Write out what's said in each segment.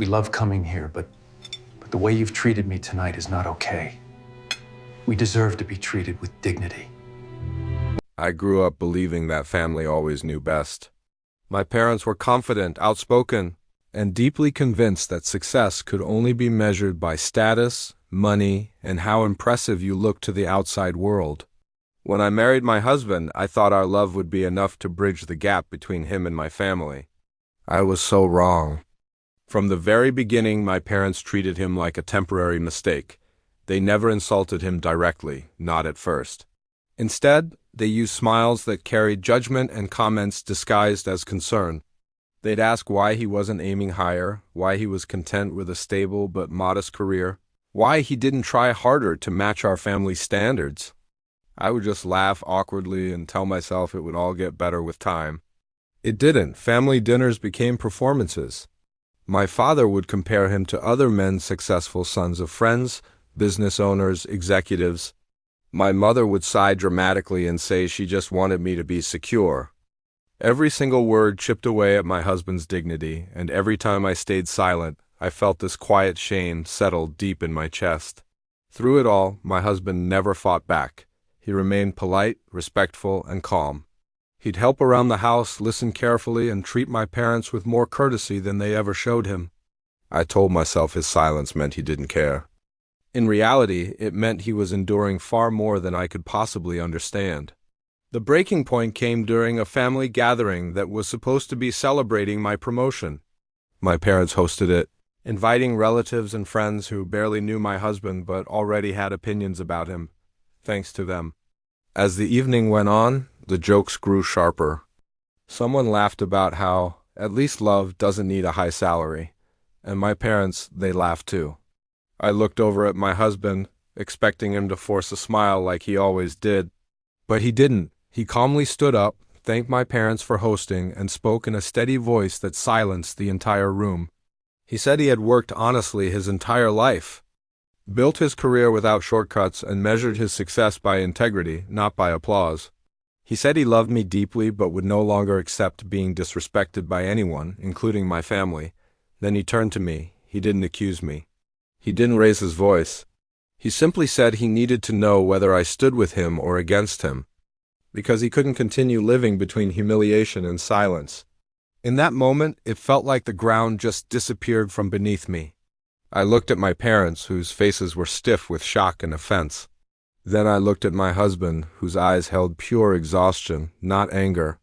We love coming here, but the way you've treated me tonight is not okay. We deserve to be treated with dignity. I grew up believing that family always knew best. My parents were confident, outspoken, and deeply convinced that success could only be measured by status, money, and how impressive you looked to the outside world. When I married my husband, I thought our love would be enough to bridge the gap between him and my family. I was so wrong. From the very beginning, my parents treated him like a temporary mistake. They never insulted him directly, not at first. Instead, they used smiles that carried judgment and comments disguised as concern. They'd ask why he wasn't aiming higher, why he was content with a stable but modest career, why he didn't try harder to match our family standards. I would just laugh awkwardly and tell myself it would all get better with time. It didn't. Family dinners became performances. My father would compare him to other men's successful sons of friends, business owners, executives. My mother would sigh dramatically and say she just wanted me to be secure. Every single word chipped away at my husband's dignity, and every time I stayed silent, I felt this quiet shame settle deep in my chest. Through it all, my husband never fought back. He remained polite, respectful, and calm. He'd help around the house, listen carefully, and treat my parents with more courtesy than they ever showed him. I told myself his silence meant he didn't care. In reality, it meant he was enduring far more than I could possibly understand. The breaking point came during a family gathering that was supposed to be celebrating my promotion. My parents hosted it, inviting relatives and friends who barely knew my husband but already had opinions about him, thanks to them. As the evening went on, the jokes grew sharper. Someone laughed about how, at least love doesn't need a high salary, and my parents, they laughed too. I looked over at my husband, expecting him to force a smile like he always did, but he didn't. He calmly stood up, thanked my parents for hosting, and spoke in a steady voice that silenced the entire room. He said he had worked honestly his entire life, built his career without shortcuts, and measured his success by integrity, not by applause. He said he loved me deeply but would no longer accept being disrespected by anyone, including my family. Then he turned to me. He didn't accuse me. He didn't raise his voice. He simply said he needed to know whether I stood with him or against him, because he couldn't continue living between humiliation and silence. In that moment, it felt like the ground just disappeared from beneath me. I looked at my parents, whose faces were stiff with shock and offense. Then I looked at my husband, whose eyes held pure exhaustion, not anger.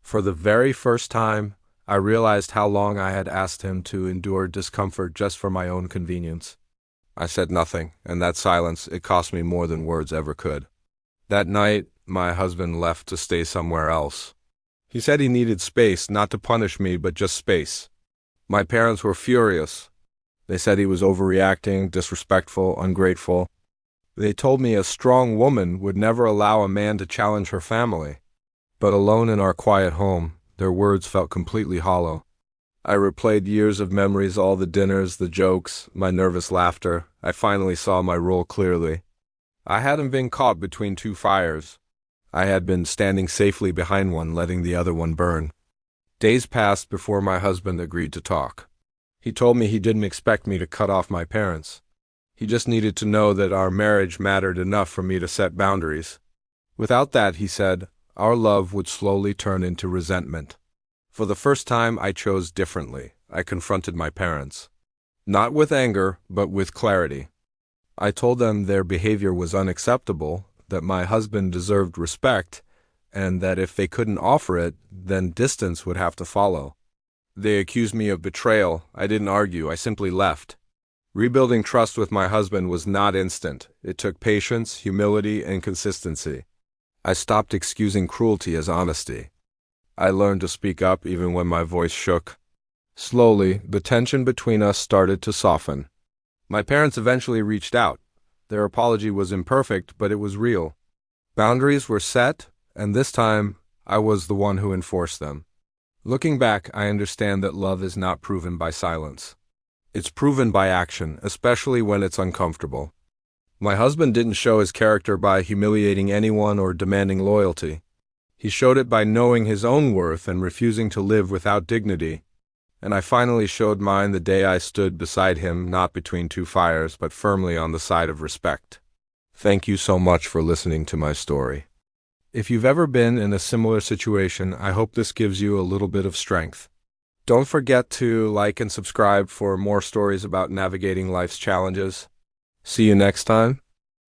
For the very first time, I realized how long I had asked him to endure discomfort just for my own convenience. I said nothing, and that silence, it cost me more than words ever could. That night, my husband left to stay somewhere else. He said he needed space, not to punish me, but just space. My parents were furious. They said he was overreacting, disrespectful, ungrateful. They told me a strong woman would never allow a man to challenge her family. But alone in our quiet home, their words felt completely hollow. I replayed years of memories, all the dinners, the jokes, my nervous laughter. I finally saw my role clearly. I hadn't been caught between two fires. I had been standing safely behind one, letting the other one burn. Days passed before my husband agreed to talk. He told me he didn't expect me to cut off my parents. He just needed to know that our marriage mattered enough for me to set boundaries. Without that, he said, our love would slowly turn into resentment. For the first time, I chose differently. I confronted my parents. Not with anger, but with clarity. I told them their behavior was unacceptable, that my husband deserved respect, and that if they couldn't offer it, then distance would have to follow. They accused me of betrayal. I didn't argue. I simply left. Rebuilding trust with my husband was not instant. It took patience, humility, and consistency. I stopped excusing cruelty as honesty. I learned to speak up even when my voice shook. Slowly, the tension between us started to soften. My parents eventually reached out. Their apology was imperfect, but it was real. Boundaries were set, and this time, I was the one who enforced them. Looking back, I understand that love is not proven by silence. It's proven by action, especially when it's uncomfortable. My husband didn't show his character by humiliating anyone or demanding loyalty. He showed it by knowing his own worth and refusing to live without dignity. and I finally showed mine the day I stood beside him, not between two fires, but firmly on the side of respect. Thank you so much for listening to my story. If you've ever been in a similar situation, I hope this gives you a little bit of strength. Don't forget to like and subscribe for more stories about navigating life's challenges. See you next time.